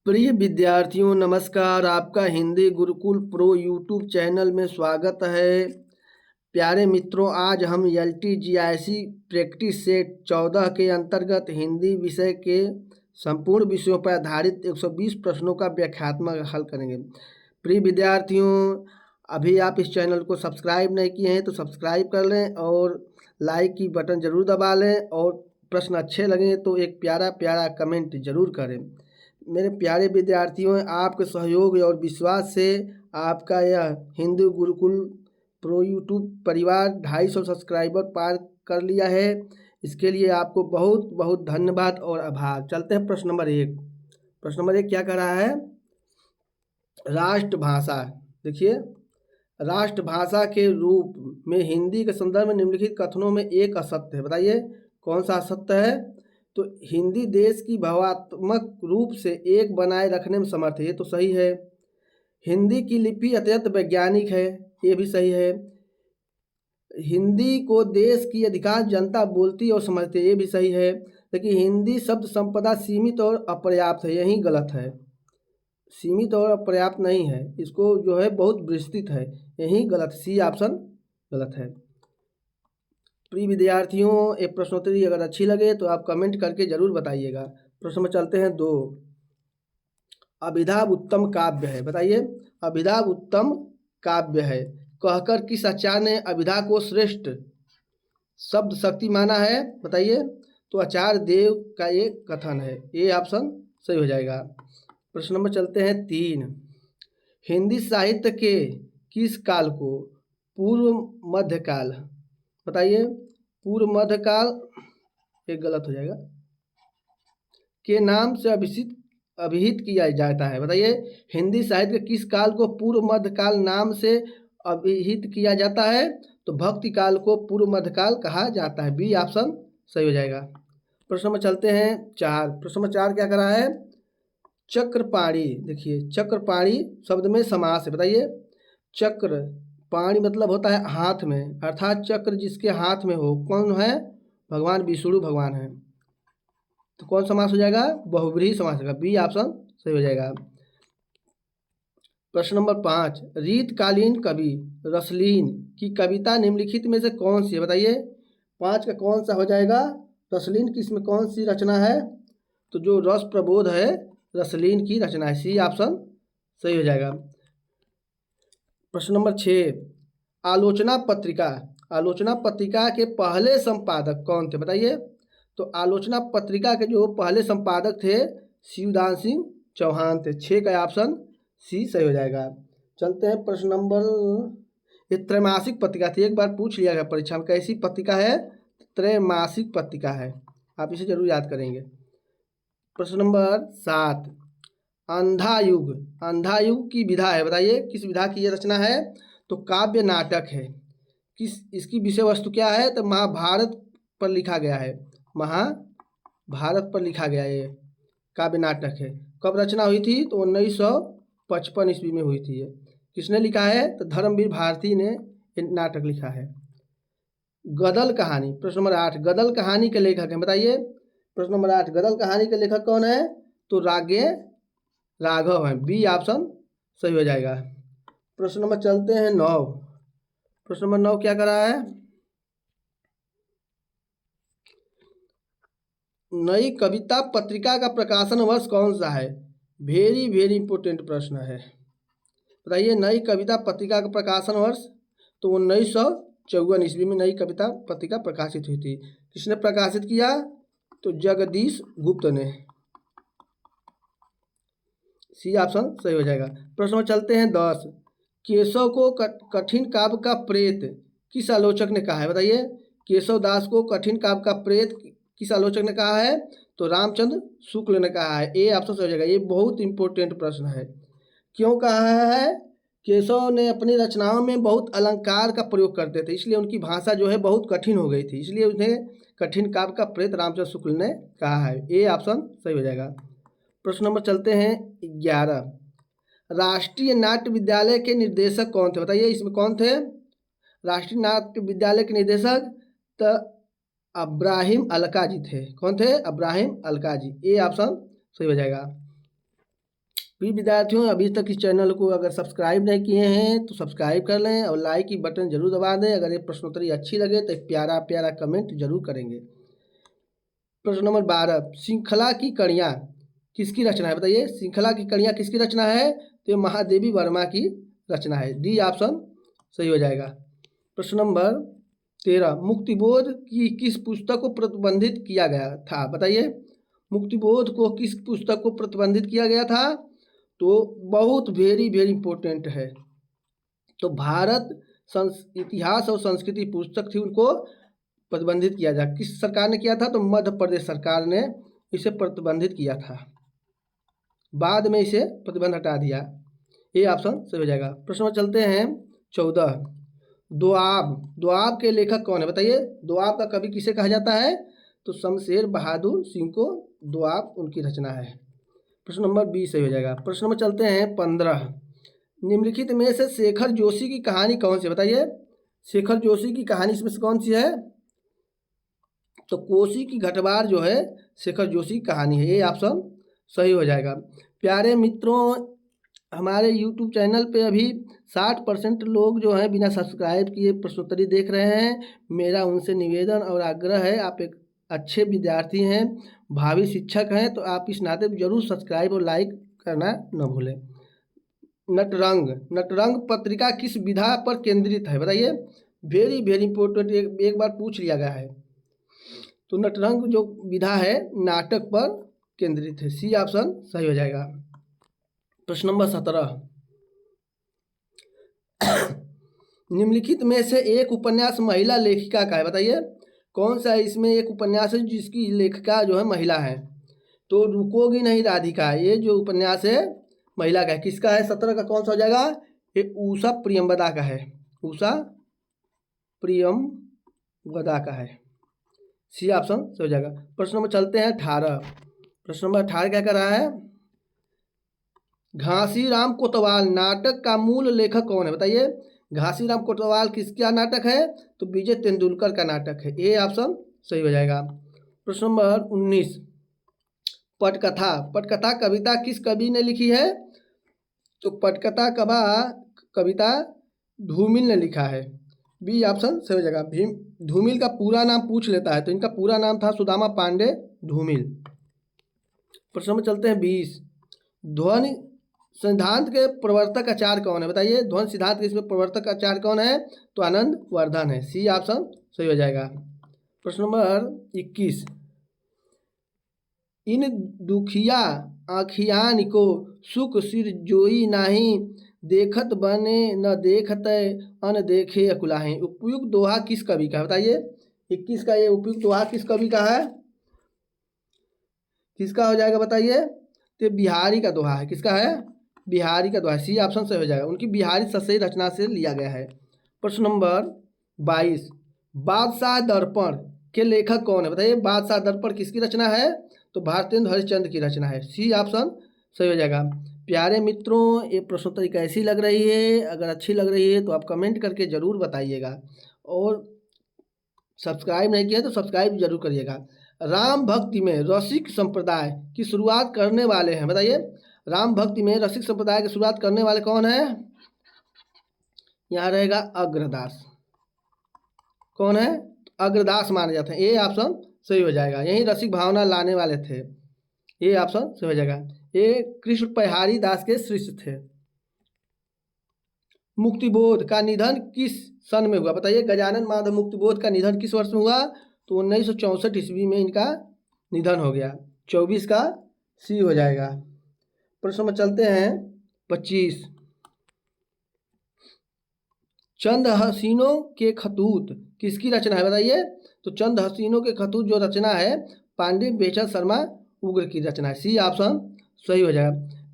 प्रिय विद्यार्थियों नमस्कार। आपका Hindi Gurukul pro YouTube channel में स्वागत है। प्यारे मित्रों, आज हम LTGIC प्रैक्टिस सेट 14 के अंतर्गत हिंदी विषय के संपूर्ण विषयों पर आधारित 120 प्रश्नों का व्याख्यात्मक हल करेंगे। प्रिय विद्यार्थियों, अभी आप इस चैनल को सब्सक्राइब नहीं किए हैं तो सब्सक्राइब कर लें और लाइक की बटन ज़रूर दबा लें और प्रश्न अच्छे लगें तो एक प्यारा प्यारा कमेंट ज़रूर करें। मेरे प्यारे विद्यार्थियों, आपके सहयोग और विश्वास से आपका यह हिंदी गुरुकुल प्रो यूट्यूब परिवार 250 सब्सक्राइबर पार कर लिया है। इसके लिए आपको बहुत बहुत धन्यवाद और आभार। चलते हैं प्रश्न नंबर 1। प्रश्न नंबर 1 क्या कह रहा है? राष्ट्रभाषा। देखिए, राष्ट्रभाषा के रूप में हिंदी के संदर्भ में निम्नलिखित कथनों में एक असत्य है। बताइए कौन सा असत्य है? तो हिंदी देश की भावात्मक रूप से एक बनाए रखने में समर्थ है, ये तो सही है। हिंदी की लिपि अत्यंत वैज्ञानिक है, ये भी सही है। हिंदी को देश की अधिकांश जनता बोलती और समझती है, ये भी सही है। लेकिन हिंदी शब्द संपदा सीमित और अपर्याप्त है, यही गलत है। सीमित और पर्याप्त नहीं है, इसको जो है बहुत विस्तृत है, यही गलत, सी ऑप्शन गलत है। प्रिय विद्यार्थियों, एक प्रश्नोत्तरी अगर अच्छी लगे तो आप कमेंट करके जरूर बताइएगा। प्रश्न में चलते हैं 2। अभिधा उत्तम काव्य है। बताइए, अभिधा उत्तम काव्य है कहकर किस आचार्य ने अभिधा को श्रेष्ठ शब्द शक्ति माना है? बताइए, तो आचार्य देव का एक कथन है, ये ऑप्शन सही हो जाएगा। प्रश्न नंबर चलते हैं 3। हिंदी साहित्य के किस काल को पूर्व मध्यकाल, बताइए, पूर्व मध्यकाल, एक गलत हो जाएगा, के नाम से अभिहित किया जाता है? बताइए, हिंदी साहित्य के किस काल को पूर्व मध्यकाल नाम से अभिहित किया जाता है? तो भक्ति काल को पूर्व मध्यकाल कहा जाता है, बी ऑप्शन सही हो जाएगा। प्रश्न में चलते हैं 4। प्रश्न में 4 क्या कर रहा है? चक्रपाणी। देखिए, चक्रपाणी शब्द में समास है। बताइए, चक्र पाणी मतलब होता है हाथ में, अर्थात चक्र जिसके हाथ में हो, कौन है? भगवान विष्णु भगवान है, तो कौन समास हो जाएगा? बहुव्रीहि समास होगा, बी ऑप्शन सही हो जाएगा। प्रश्न नंबर 5। रीतकालीन कवि रसलीन की कविता निम्नलिखित में से कौन सी है? बताइए, 5 का कौन सा हो जाएगा? रसलीन की इसमें कौन सी रचना है? तो जो रस प्रबोध है रसलीन की रचना है, सी ऑप्शन सही हो जाएगा। प्रश्न नंबर 6। आलोचना पत्रिका, आलोचना पत्रिका के पहले संपादक कौन थे? बताइए, तो आलोचना पत्रिका के जो पहले संपादक थे शिवदान सिंह चौहान थे, 6 का ऑप्शन सी सही हो जाएगा। चलते हैं प्रश्न नंबर, ये त्रैमासिक पत्रिका थी, एक बार पूछ लिया गया परीक्षा में, कैसी पत्रिका है? त्रैमासिक पत्रिका है, आप इसे जरूर याद करेंगे। प्रश्न नंबर 7। अंधा युग, अंधा युग की विधा है। बताइए, किस विधा की ये रचना है? तो काव्य नाटक है। किस, इसकी विषय वस्तु क्या है? तो महाभारत पर लिखा गया है, महाभारत पर लिखा गया ये काव्य नाटक है। कब रचना हुई थी? तो 1955 ईस्वी में हुई थी ये। किसने लिखा है? तो धर्मवीर भारती ने ये नाटक लिखा है। गदल कहानी, प्रश्न नंबर 8, गदल कहानी के लेखक हैं? बताइए, प्रश्न नंबर 8, गदल कहानी के लेखक कौन है? तो राघव हैं, बी ऑप्शन सही हो जाएगा। प्रश्न नंबर चलते हैं 9। प्रश्न नंबर 9 क्या कर रहा है? नई कविता पत्रिका का प्रकाशन वर्ष कौन सा है? वेरी वेरी इंपोर्टेंट प्रश्न है। बताइए, नई कविता पत्रिका का प्रकाशन वर्ष? तो 1954 ईस्वी में नई कविता पत्रिका प्रकाशित हुई थी। किसने प्रकाशित किया? तो जगदीश गुप्त ने, सी ऑप्शन सही हो जाएगा। प्रश्न में चलते हैं 10। केशव को कठिन काव्य का प्रेत किस आलोचक ने कहा है? बताइए, केशव दास को कठिन काव्य का प्रेत किस आलोचक ने कहा है? तो रामचंद्र शुक्ल ने कहा है, ए ऑप्शन सही हो जाएगा। ये बहुत इंपॉर्टेंट प्रश्न है। क्यों कहा है? केशव ने अपनी रचनाओं में बहुत अलंकार का प्रयोग करते थे, इसलिए उनकी भाषा जो है बहुत कठिन हो गई थी, इसलिए उन्हें कठिन काव्य का प्रेत रामचंद्र शुक्ल ने कहा है, ए ऑप्शन सही हो जाएगा। प्रश्न नंबर चलते हैं 11। राष्ट्रीय नाट्य विद्यालय के निर्देशक कौन थे? बताइए, इसमें कौन थे राष्ट्रीय नाट्य विद्यालय के निर्देशक? तो अब्राहिम अलका जी थे। कौन थे? अब्राहिम अलका जी, ए ऑप्शन सही हो जाएगा। प्रिय विद्यार्थियों, अभी तक इस चैनल को अगर सब्सक्राइब नहीं किए हैं तो सब्सक्राइब कर लें और लाइक की बटन जरूर दबा दें। अगर ये प्रश्नोत्तरी अच्छी लगे तो एक प्यारा प्यारा कमेंट जरूर करेंगे। प्रश्न नंबर 12, श्रृंखला की कड़ियाँ किसकी रचना है? बताइए, श्रृंखला की कड़ियाँ किसकी रचना है? तो ये महादेवी वर्मा की रचना है। डी ऑप्शन सही हो जाएगा। प्रश्न नंबर 13, मुक्तिबोध की किस पुस्तक को प्रतिबंधित किया गया था? बताइए, मुक्तिबोध को किस पुस्तक को प्रतिबंधित किया गया था? तो बहुत वेरी वेरी इंपॉर्टेंट है। तो भारत इतिहास और संस्कृति पुस्तक थी, उनको प्रतिबंधित किया जा। किस सरकार ने किया था? तो मध्य प्रदेश सरकार ने इसे प्रतिबंधित किया था, बाद में इसे प्रतिबंध हटा दिया। ये ऑप्शन सही हो जाएगा। प्रश्न में चलते हैं 14, दोआब। दोआब के लेखक कौन है? बताइए, दोआब का कवि किसे कहा जाता है? तो शमशेर बहादुर सिंह को दोआब उनकी रचना है। प्रश्न नंबर 20 सही हो जाएगा। प्रश्न में चलते हैं 15, निम्नलिखित में से शेखर जोशी की कहानी कौन सी? बताइए, शेखर जोशी की कहानी इसमें से कौन सी है? तो कोसी की घटवार जो है शेखर जोशी की कहानी है। ये ऑप्शन सही हो जाएगा। प्यारे मित्रों, हमारे YouTube चैनल पे अभी 60% लोग जो हैं बिना सब्सक्राइब किए प्रश्नोत्तरी देख रहे हैं। मेरा उनसे निवेदन और आग्रह है, आप एक अच्छे विद्यार्थी हैं, भावी शिक्षक हैं, तो आप इस नाते जरूर सब्सक्राइब और लाइक करना न भूलें। नटरंग। नटरंग पत्रिका किस विधा पर केंद्रित है? बताइए, वेरी वेरी इंपॉर्टेंट, एक बार पूछ लिया गया है। तो नटरंग जो विधा है नाटक पर केंद्रित है। सी ऑप्शन सही हो जाएगा। प्रश्न नंबर 17, निम्नलिखित में से एक उपन्यास महिला लेखिका का है? बताइए, कौन सा इसमें एक उपन्यास है जिसकी लेखिका जो है महिला है? तो रुकोगी नहीं राधिका, ये जो उपन्यास है महिला का है। किसका है? 17 का कौन सा हो जाएगा? ये उषा प्रियंवदा का है। उषा प्रियंवदा का है। सी ऑप्शन सही हो जाएगा। प्रश्न नंबर चलते हैं 18। प्रश्न नंबर 18 क्या कर रहा है? घासीराम कोतवाल नाटक का मूल लेखक कौन है? बताइए, घासीराम कोतवाल किसका नाटक है? तो विजय तेंदुलकर का नाटक है। ए ऑप्शन सही हो जाएगा। प्रश्न नंबर 19, पटकथा। पटकथा कविता किस कवि ने लिखी है? तो पटकथा कविता धूमिल ने लिखा है। बी ऑप्शन सही हो जाएगा। धूमिल का पूरा नाम पूछ लेता है, तो इनका पूरा नाम था सुदामा पांडे धूमिल। प्रश्न नंबर चलते हैं 20, ध्वनि सिद्धांत के प्रवर्तक आचार्य कौन है? बताइए, ध्वनि सिद्धांत के इसमें प्रवर्तक आचार्य कौन है? तो आनंद वर्धन है। सी ऑप्शन सही हो जाएगा। प्रश्न नंबर 21, इन दुखिया आखियान को सुख सिर जोई नाही, देखत बने न देखत अन देखे अकुलाहे। उपयुक्त दोहा किस कवि का है? बताइए, 21 का ये उपयुक्त दोहा किस कवि का है? किसका हो जाएगा? बताइए, तो बिहारी का दोहा है। किसका है? बिहारी का दोहा। सी ऑप्शन सही हो जाएगा। उनकी बिहारी सस्यी रचना से लिया गया है। प्रश्न नंबर 22, बादशाह दर्पण के लेखक कौन है? बताइए, बादशाह दर्पण किसकी रचना है? तो भारतेंदु हरिश्चंद्र की रचना है। सी ऑप्शन सही हो जाएगा। प्यारे मित्रों, ये प्रश्नोत्तरी कैसी लग रही है? अगर अच्छी लग रही है तो आप कमेंट करके ज़रूर बताइएगा, और सब्सक्राइब नहीं किया तो सब्सक्राइब जरूर करिएगा। राम भक्ति में रसिक संप्रदाय की शुरुआत करने वाले हैं? बताइए, राम भक्ति में रसिक संप्रदाय की शुरुआत करने वाले कौन है? यहाँ रहेगा अग्रदास। कौन है? अग्रदास माने जाते हैं। ये ऑप्शन सही हो जाएगा। यही रसिक भावना लाने वाले थे। ये ऑप्शन सही हो जाएगा। ये कृष्ण पहाड़ी दास के शिष्य थे। मुक्तिबोध का निधन किस सन में हुआ? बताइए, गजानन माधव मुक्तिबोध का निधन किस वर्ष में हुआ? तो 1964 ईस्वी में इनका निधन हो गया। 24 का सी हो जाएगा। प्रश्न में चलते हैं 25, चंद हसीनों के खतूत किसकी रचना है? बताइए, तो चंद हसीनों के खतूत जो रचना है पांडे बेचन शर्मा उग्र की रचना है। सी ऑप्शन सही हो जाएगा।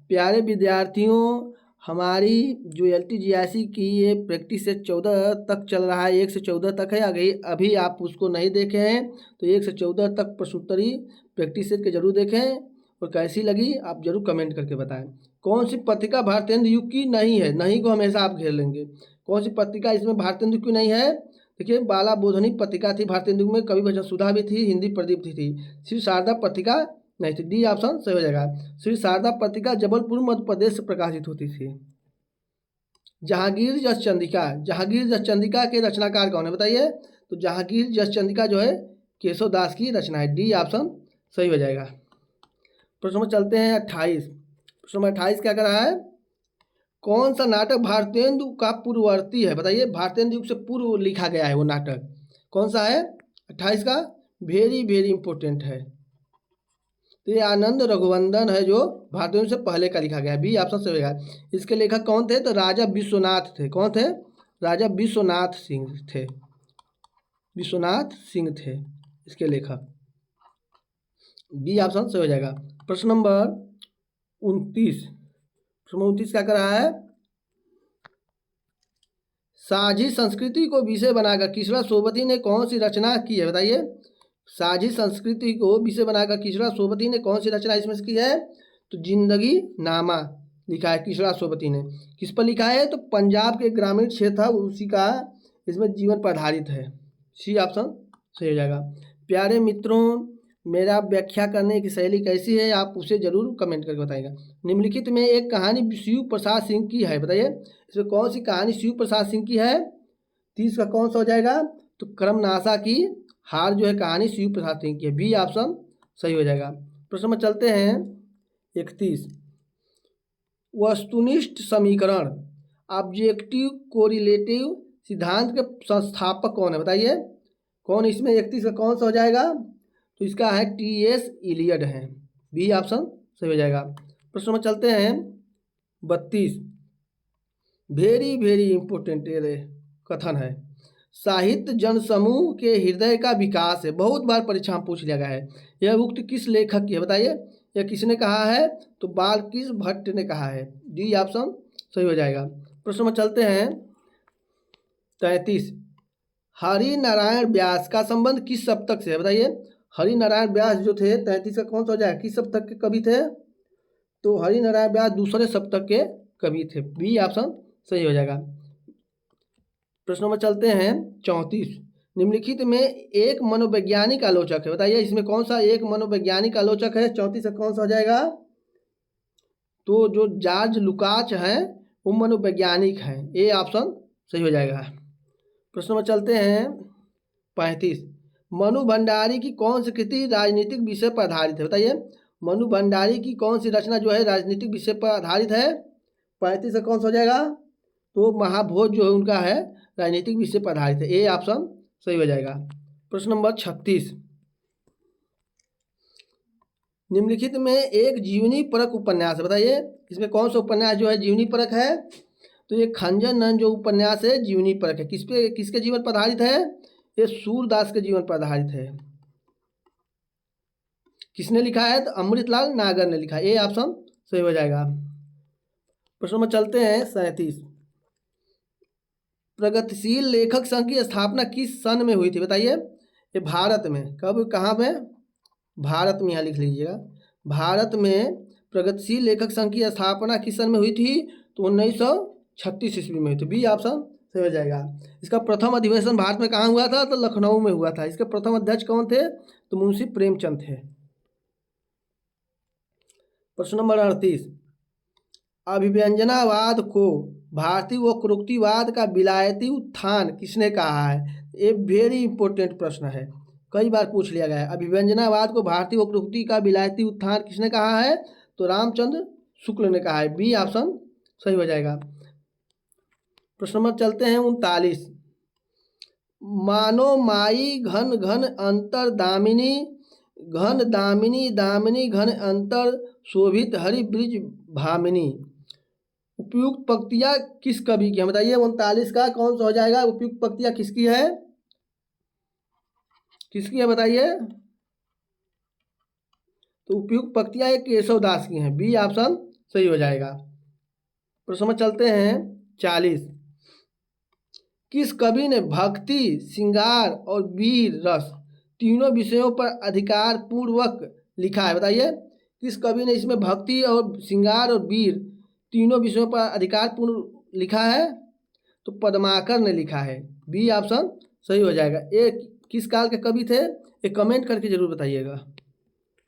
प्यारे विद्यार्थियों, हमारी जो LTGIC की ये प्रैक्टिस से 14 तक चल रहा है, 1 से 14 तक है। अभी आप उसको नहीं देखे हैं तो 1 से 14 तक प्रश्नोत्तरी प्रैक्टिस सेट के जरूर देखें, और कैसी लगी आप जरूर कमेंट करके बताएं। कौन सी पत्रिका भारतेंदु युग की नहीं है? नहीं को हमेशा आप घेर लेंगे। कौन सी पत्रिका इसमें भारतेंदु की नहीं है? देखिए, बाला बोधनी पत्रिका थी भारतेंदु में, कवि भजन सुधा भी थी, हिंदी प्रदीप थी। श्री शारदा पत्रिका नहीं थी। डी ऑप्शन सही हो जाएगा। श्री शारदा पत्रिका जबलपुर मध्य प्रदेश से प्रकाशित होती थी। जहांगीर जस चंद्रिका, जहांगीर जस चंद्रिका के रचनाकार कौन है बताइए। तो जहांगीर जस चंद्रिका जो है केशव दास की रचना है। डी ऑप्शन सही हो जाएगा। प्रश्न नंबर चलते हैं 28। प्रश्न नंबर 28 क्या कर रहा है, कौन सा नाटक भारतेंदु का पूर्ववर्ती है बताइए। भारतेंदु युग से पूर्व लिखा गया है वो नाटक कौन सा है। 28 का वेरी वेरी इंपॉर्टेंट है। तो ये आनंद रघुवंदन है जो भारतेंदु से पहले का लिखा गया है। बी ऑप्शन सही होगा। इसके लेखक कौन थे, तो राजा विश्वनाथ थे। कौन थे, राजा विश्वनाथ सिंह थे। विश्वनाथ सिंह थे इसके लेखक। बी ऑप्शन सही हो जाएगा। प्रश्न नंबर 29। प्रश्न नंबर 29 क्या कर रहा है, साझी संस्कृति को विषय बनाकर किशोरा सोबती ने कौन सी रचना की है बताइए। साझी संस्कृति को विषय बनाकर किशोरा सोबती ने कौन सी रचना इसमें से की है, तो जिंदगी नामा लिखा है किशोरा सोबती ने। किस पर लिखा है, तो पंजाब के ग्रामीण क्षेत्र था उसी का इसमें जीवन पर आधारित है। सी ऑप्शन सही हो जाएगा। प्यारे मित्रों, मेरा व्याख्या करने की शैली कैसी है आप उसे जरूर कमेंट करके बताइएगा। निम्नलिखित में एक कहानी शिव प्रसाद सिंह की है बताइए। इसमें कौन सी कहानी शिव प्रसाद सिंह की है। 30 का कौन सा हो जाएगा, तो कर्मनाशा की हार जो है कहानी शिव प्रसाद सिंह की है। बी ऑप्शन सही हो जाएगा। प्रश्न में चलते हैं 31। वस्तुनिष्ठ समीकरण ऑब्जेक्टिव कोरिलेटिव सिद्धांत के संस्थापक कौन है बताइए। कौन इसमें 31 का कौन सा हो जाएगा, तो इसका है टी.एस. इलियड है। बी ऑप्शन सही हो जाएगा। प्रश्न में चलते हैं 32। वेरी वेरी इंपॉर्टेंट कथन है, साहित्य जनसमूह के हृदय का विकास है। बहुत बार परीक्षा में पूछ लिया गया है। यह उक्त किस लेखक की है बताइए। यह किसने कहा है, तो बालकृष्ण भट्ट ने कहा है। डी ऑप्शन सही हो जाएगा। प्रश्न में चलते हैं 33। हरि नारायण व्यास का संबंध किस सप्तक से है बताइए। हरि नारायण व्यास जो थे 33 का कौन सा हो जाएगा, किस सप्तक के कवि थे, तो हरि नारायण व्यास दूसरे सप्तक के कवि थे। बी ऑप्शन सही हो जाएगा। प्रश्न में चलते हैं 34। निम्नलिखित में एक मनोवैज्ञानिक आलोचक है बताइए। इसमें कौन सा एक मनोवैज्ञानिक आलोचक है। 34 का कौन सा हो जाएगा, तो जो जॉर्ज लुकाच हैं वो मनोवैज्ञानिक हैं। ए ऑप्शन सही हो जाएगा। प्रश्न में चलते हैं 35। मनु भंडारी की कौन सी कृति राजनीतिक विषय पर आधारित है बताइए। मनु भंडारी की कौन सी रचना जो है राजनीतिक विषय पर आधारित है। 35 का कौन सा हो जाएगा, तो महाभोज जो है उनका है राजनीतिक विषय पर आधारित है। ए ऑप्शन सही हो जाएगा। प्रश्न नंबर 36। निम्नलिखित में एक जीवनी परक उपन्यास है बताइए। इसमें कौन सा उपन्यास जो है जीवनी परक है, तो ये खंजन नंदन जो उपन्यास है जीवनी परक है। किस पे, किसके जीवन पर आधारित है, ये सूरदास के जीवन पर आधारित है। किसने लिखा है, तो अमृतलाल नागर ने लिखा है। ए ऑप्शन सही हो जाएगा। प्रश्न में चलते हैं 37। प्रगतिशील लेखक संघ की स्थापना किस सन में हुई थी बताइए। ये भारत में कब, कहाँ में, भारत में, यहाँ लिख लीजिएगा। भारत में प्रगतिशील लेखक संघ की स्थापना किस सन में हुई थी, तो 1936 ईस्वी में हुई थी। बी ऑप्शन सही हो जाएगा। इसका प्रथम अधिवेशन भारत में कहाँ हुआ था, तो लखनऊ में हुआ था। इसके प्रथम अध्यक्ष कौन थे, तो मुंशी प्रेमचंद थे। प्रश्न नंबर 38। अभिव्यंजनावाद को भारतीय वक्रोक्तिवाद का विलायती उत्थान किसने कहा है। ये वेरी इंपॉर्टेंट प्रश्न है, कई बार पूछ लिया गया है। अभिव्यंजनावाद को भारतीय वक्रोक्ति का विलायती उत्थान किसने कहा है, तो रामचंद्र शुक्ल ने कहा है। बी ऑप्शन सही हो जाएगा। प्रश्न नंबर चलते हैं 39। मानो माई घन घन अंतर दामिनी, घन दामिनी दामिनी घन अंतर शोभित हरि ब्रिज भामिनी। उपयुक्त पंक्तियाँ किस कवि की है बताइए। 39 का कौन सा हो जाएगा, उपयुक्त पंक्तियाँ किसकी है, किसकी है बताइए। तो उपयुक्त पंक्तियाँ एक केशव दास की हैं। बी ऑप्शन सही हो जाएगा। प्रश्न में चलते हैं 40। किस कवि ने भक्ति, श्रृंगार और वीर रस तीनों विषयों पर अधिकार पूर्वक लिखा है बताइए। किस कवि ने इसमें भक्ति और श्रृंगार और वीर तीनों विषयों पर अधिकार पूर्व लिखा है, तो पद्माकर ने लिखा है। बी ऑप्शन सही हो जाएगा। ये किस काल के कवि थे, ये कमेंट करके जरूर बताइएगा।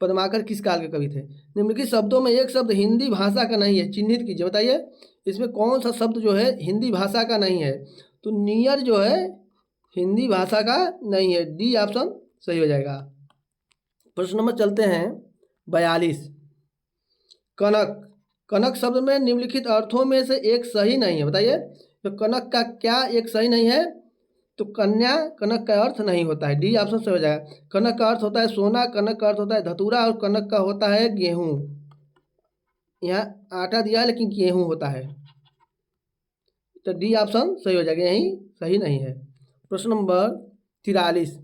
पद्माकर किस काल के कवि थे? निम्नलिखित शब्दों में एक शब्द हिंदी भाषा का नहीं है, चिन्हित कीजिए। बताइए इसमें कौन सा शब्द जो है हिंदी भाषा का नहीं है? तो नियर जो है हिंदी भाषा का नहीं है, डी ऑप्शन सही हो जाएगा। प्रश्न नंबर चलते हैं 42। कनक, कनक शब्द में निम्नलिखित अर्थों में से एक सही नहीं है। बताइए तो कनक का क्या एक सही नहीं है? तो कन्या कनक का अर्थ नहीं होता है, डी ऑप्शन सही हो जाएगा। कनक का अर्थ होता है सोना, कनक का अर्थ होता है धतूरा और कनक का होता है गेहूं। यहाँ आटा दिया है लेकिन गेहूं होता है, तो डी ऑप्शन सही हो जाएगा, यही सही नहीं है। प्रश्न नंबर 43।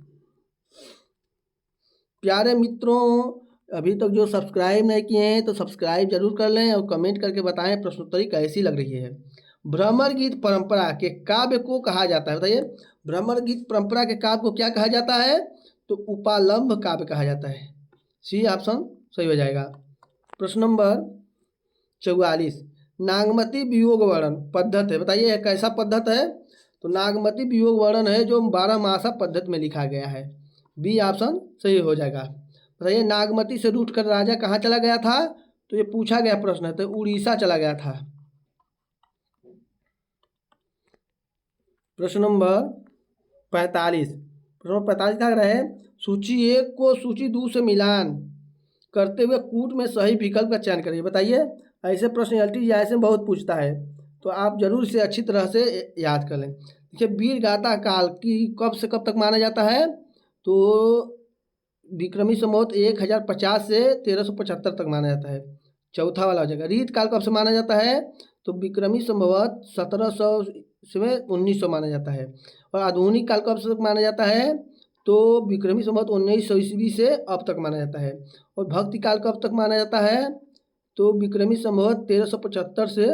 प्यारे मित्रों, अभी तक जो सब्सक्राइब नहीं किए हैं तो सब्सक्राइब जरूर कर लें और कमेंट करके बताएं प्रश्नोत्तरी कैसी लग रही है। भ्रमर गीत परंपरा के काव्य को कहा जाता है? बताइए भ्रमर गीत परंपरा के काव्य को क्या कहा जाता है? तो उपालंब काव्य कहा जाता है, सी ऑप्शन सही हो जाएगा। प्रश्न नंबर 44। नागमती वियोग वर्णन पद्धत है, बताइए यह कैसा पद्धत है? तो नागमती वियोग वर्णन है जो 12मासा पद्धति में लिखा गया है, बी ऑप्शन सही हो जाएगा। बताइए नागमती से रूठ कर राजा कहाँ चला गया था? तो ये पूछा गया प्रश्न है, तो उड़ीसा चला गया था। प्रश्न नंबर 45। प्रश्न नंबर 45 क्या रहे? सूची 1 को सूची 2 से मिलान करते हुए कूट में सही विकल्प का चयन करिए। बताइए ऐसे प्रश्न एलटीजीआई से बहुत पूछता है, तो आप जरूर इसे अच्छी तरह से याद कर लें। देखिए वीर गाथा काल की कब से कब तक माना जाता है? तो विक्रमी संवत 1050 से 1375 तक माना जाता है, चौथा वाला हो जाएगा। रीत काल कब से माना जाता है? तो विक्रमी संवत 1700 से 1900 माना जाता है। और आधुनिक काल कब तक माना जाता है? तो विक्रमी संवत 1900 ईस्वी से अब तक माना जाता है। और भक्ति काल कब तक माना जाता है? तो विक्रमी संवत 1375 से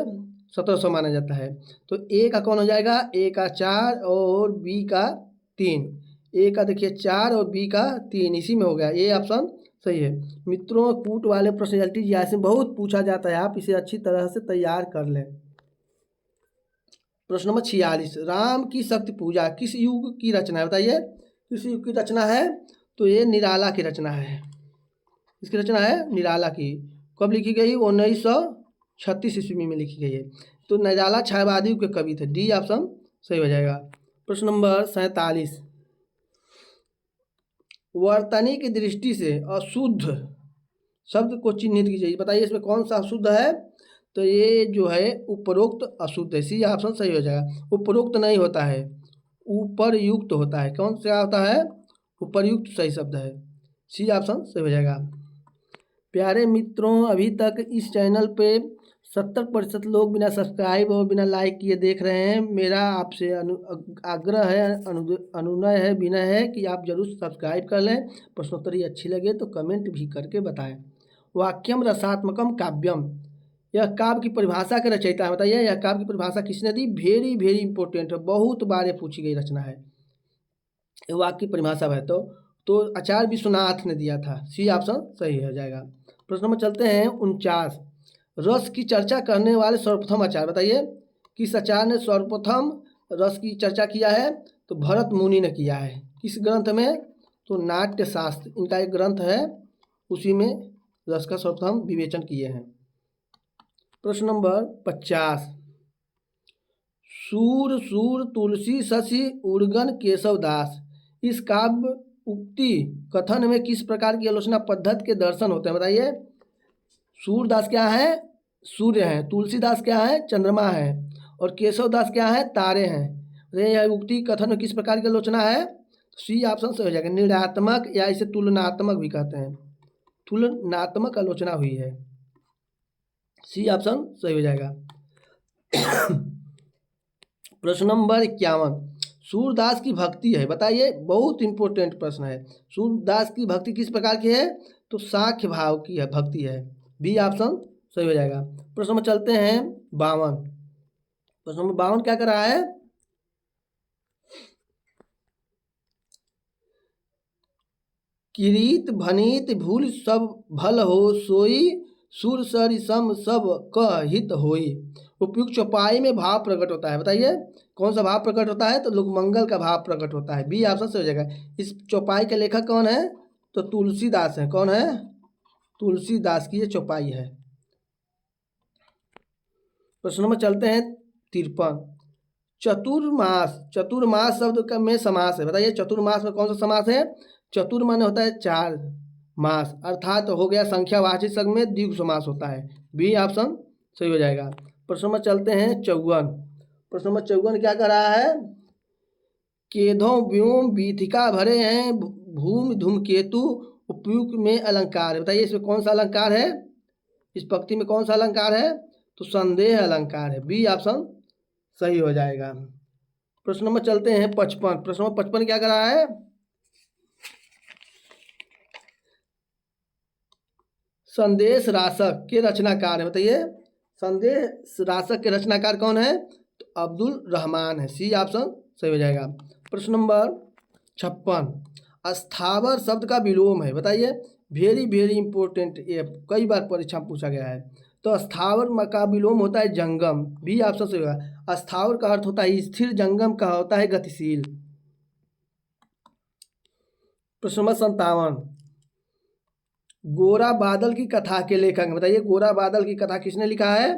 1700 माना जाता है। तो ए का कौन हो जाएगा? ए का 4 और बी का 3। ए का देखिए 4 और बी का 3, इसी में हो गया, ए ऑप्शन सही है। मित्रों कूट वाले प्रश्न एलटीजीआई से बहुत पूछा जाता है, आप इसे अच्छी तरह से तैयार कर लें। प्रश्न नंबर 46। राम की शक्ति पूजा किस युग की रचना है? बताइए किस युग की रचना है? तो ये निराला की रचना है, इसकी रचना है निराला की। कब लिखी गई? 1936 ईस्वी में लिखी गई है। तो निराला छायावादी युग के कवि थे, डी ऑप्शन सही हो जाएगा। प्रश्न नंबर 47। वर्तनी की दृष्टि से अशुद्ध शब्द को चिन्हित कीजिए। बताइए इसमें कौन सा अशुद्ध है? तो ये जो है उपरोक्त अशुद्ध है, सी ऑप्शन सही हो जाएगा। उपरोक्त नहीं होता है, उपरयुक्त होता है। कौन सा होता है? उपरयुक्त सही शब्द है, सी ऑप्शन सही हो जाएगा। प्यारे मित्रों अभी तक इस चैनल पे 70% लोग बिना सब्सक्राइब और बिना लाइक किए देख रहे हैं। मेरा आपसे आग्रह है, अनुनय है, विनय है कि आप जरूर सब्सक्राइब कर लें। प्रश्नोत्तरी अच्छी लगे तो कमेंट भी करके बताएं। वाक्यम रसात्मकम काव्यम, यह काव्य की परिभाषा के रचयिता है। बताइए यह काव्य की परिभाषा किसने दी? वेरी वेरी इंपॉर्टेंट है, बहुत बार ये पूछी गई रचना है। वाक्य की परिभाषा है तो आचार्य विश्वनाथ ने दिया था, सी ऑप्शन सही हो जाएगा। प्रश्न नंबर चलते हैं 49। रस की चर्चा करने वाले सर्वप्रथम आचार्य, बताइए किस आचार्य ने सर्वप्रथम रस की चर्चा किया है? तो भरत मुनि ने किया है। किस ग्रंथ में? तो नाट्य शास्त्र, इनका एक ग्रंथ है, उसी में रस का सर्वप्रथम विवेचन किए हैं। प्रश्न नंबर 50। सूर सूर तुलसी शशि उर्गन केशव दास, इस काव्य उक्ति कथन में किस प्रकार की आलोचना पद्धति के दर्शन होते हैं? बताइए सूरदास क्या है? सूर्य हैं। तुलसीदास क्या है? चंद्रमा है। और केशव दास क्या है? तारे हैं। यह उक्ति कथन में किस प्रकार की आलोचना है? सी ऑप्शन सही हो जाएगा। निर्णयात्मक या इसे तुलनात्मक भी कहते हैं, तुलनात्मक आलोचना हुई है, सी ऑप्शन सही हो जाएगा। प्रश्न नंबर 51। सूरदास की भक्ति है, बताइए बहुत इंपॉर्टेंट प्रश्न है। सूरदास की भक्ति किस प्रकार की है? तो साख्य भाव की है भक्ति है, बी ऑप्शन सही हो जाएगा। प्रश्न में चलते हैं 52। प्रश्न नंबर 52 क्या कर रहा है? किरीत भनीत भूल सब भल हो सोई, सुर सरि सम सब क हित होई। उपयुक्त चौपाई में भाव प्रकट होता है, बताइए कौन सा भाव प्रकट होता है? तो लोकमंगल का भाव प्रकट होता है, बी ऑप्शन से हो जाएगा। इस चौपाई के लेखक कौन है? तो तुलसीदास है। कौन है? तुलसीदास की ये चौपाई है। प्रश्न नंबर चलते हैं 53। चतुर्मास, चतुर्मास शब्द का में समास है, बताइए चतुर्मास में कौन सा समास है? चतुर माने होता है 4 मास, अर्थात हो गया संख्यावाची संघ में द्विगु समास होता है। बी ऑप्शन सही हो जाएगा। प्रश्न नंबर चलते हैं 54। प्रश्न नंबर 54 क्या कर रहा है? केधों व्योम वीथिका भरे हैं, भूमि धूमकेतु उपयुक्त में अलंकार है, बताइए इसमें कौन सा अलंकार है? इस पंक्ति में कौन सा अलंकार है? तो संदेह अलंकार है। बी ऑप्शन सही हो जाएगा। प्रश्न नंबर चलते हैं 55। प्रश्न नंबर 55 क्या कर रहा है? संदेश रासक के रचनाकार है, बताइए संदेश रासक के रचनाकार कौन है? तो अब्दुल रहमान है। सी ऑप्शन सही हो जाएगा। प्रश्न नंबर 56। अस्थावर शब्द का विलोम है, बताइए वेरी वेरी इंपॉर्टेंट, ये कई बार परीक्षा में पूछा गया है। तो अस्थावर का विलोम होता है जंगम। बी ऑप्शन सही होगा। अस्थावर का अर्थ होता है स्थिर, जंगम का होता है गतिशील। प्रश्न नंबर 57। गोरा बादल की कथा के लेखक, बताइए गोरा बादल की कथा किसने लिखा है?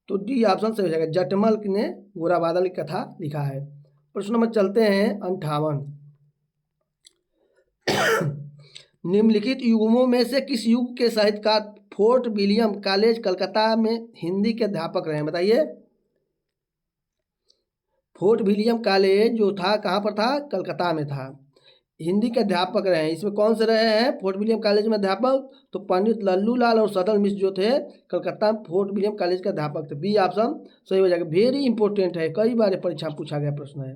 तो डी ऑप्शन सही हो जाएगा, जटमल ने गोरा बादल की कथा लिखा है। प्रश्न नंबर चलते हैं 58। निम्नलिखित युग्मों में से किस युग के साहित्यकार फोर्ट विलियम कॉलेज कलकत्ता में हिंदी के अध्यापक रहे हैं, बताइए। फोर्ट विलियम कॉलेज जो था कहाँ पर था? कलकत्ता में था, हिंदी के अध्यापक रहे हैं। इसमें कौन से रहे हैं फोर्ट विलियम कॉलेज में अध्यापक? तो पंडित लल्लू लाल और सदन मिश्र जो थे कलकत्ता में फोर्ट विलियम कॉलेज के अध्यापक थे। बी ऑप्शन सही हो जाएगा। वेरी इंपॉर्टेंट है, कई बार परीक्षा पूछा गया प्रश्न है।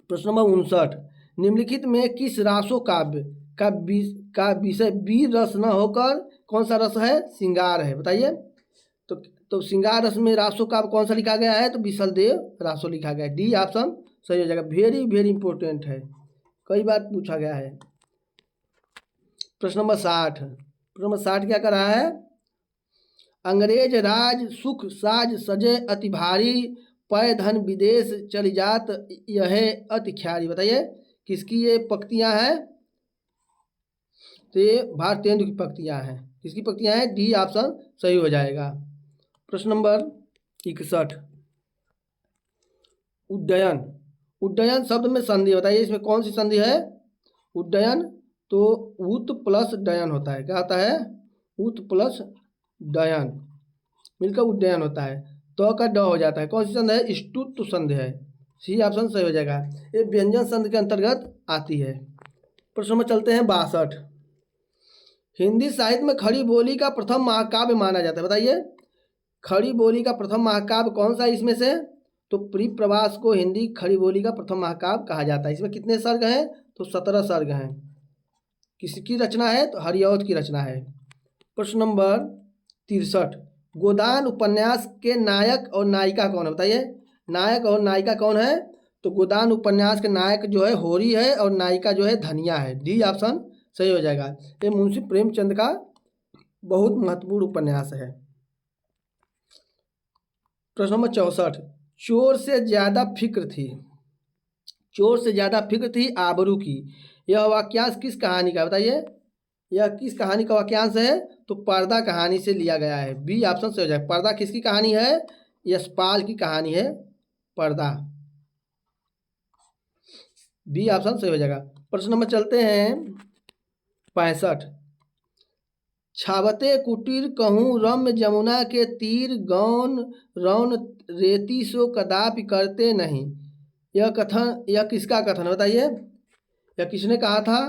प्रश्न नंबर 59। निम्नलिखित में किस रासो काव्य का विषय वीर रस न होकर कौन सा रस है? श्रृंगार है, बताइए। तो श्रृंगार रस में रासो काव्य कौन सा लिखा गया है? तो विशलदेव रासो लिखा गया है। डी ऑप्शन सही हो जाएगा। वेरी वेरी इंपॉर्टेंट है, कई बार पूछा गया है। प्रश्न नंबर 60। प्रश्न नंबर 60 क्या कर रहा है? अंग्रेज राज सुख साज सजे अति भारी, पय धन विदेश चली जात यह अति ख्यारी, बताइए किसकी ये पंक्तियां हैं? तो ये भारतेंदु की पंक्तियां हैं। किसकी पंक्तियां हैं? डी ऑप्शन सही हो जाएगा। प्रश्न नंबर 61। उड्डयन, उड्डयन शब्द में संधि, बताइए इसमें कौन सी संधि है? उड्डयन तो उत प्लस डयन होता है, क्या होता है? उत प्लस डयन मिलकर उड्डयन होता है। तो का ड हो जाता है, कौन सी संधि है? स्तुत संधि है। सी ऑप्शन सही हो जाएगा, ये व्यंजन संधि के अंतर्गत आती है। प्रश्न में चलते हैं 62। हिंदी साहित्य में खड़ी बोली का प्रथम महाकाव्य माना जाता है, बताइए खड़ी बोली का प्रथम महाकाव्य कौन सा इसमें से? तो परिप्रवास को हिंदी खड़ी बोली का प्रथम महाकाव्य कहा जाता है। इसमें कितने सर्ग हैं? तो 17 सर्ग हैं। किसकी रचना है? तो हरिऔध की रचना है। प्रश्न नंबर 63। गोदान उपन्यास के नायक और नायिका कौन है, बताइए नायक और नायिका कौन है? तो गोदान उपन्यास के नायक जो है होरी है और नायिका जो है धनिया है। डी ऑप्शन सही हो जाएगा। ये मुंशी प्रेमचंद का बहुत महत्वपूर्ण उपन्यास है। प्रश्न नंबर 64। चोर से ज्यादा फिक्र थी, चोर से ज्यादा फिक्र थी आबरू की, यह वाक्यांश किस कहानी का, बताइए यह किस कहानी का वाक्यांश है? तो पर्दा कहानी से लिया गया है। बी ऑप्शन से हो जाएगा। पर्दा किसकी कहानी है? यशपाल की कहानी है पर्दा। बी ऑप्शन सही हो जाएगा। प्रश्न नंबर चलते हैं 65। छावते कुटीर कहूँ रम्य जमुना के तीर, गौन रौन रेती सो कदापि करते नहीं, यह कथन, यह किसका कथन है, बताइए यह किसने कहा था?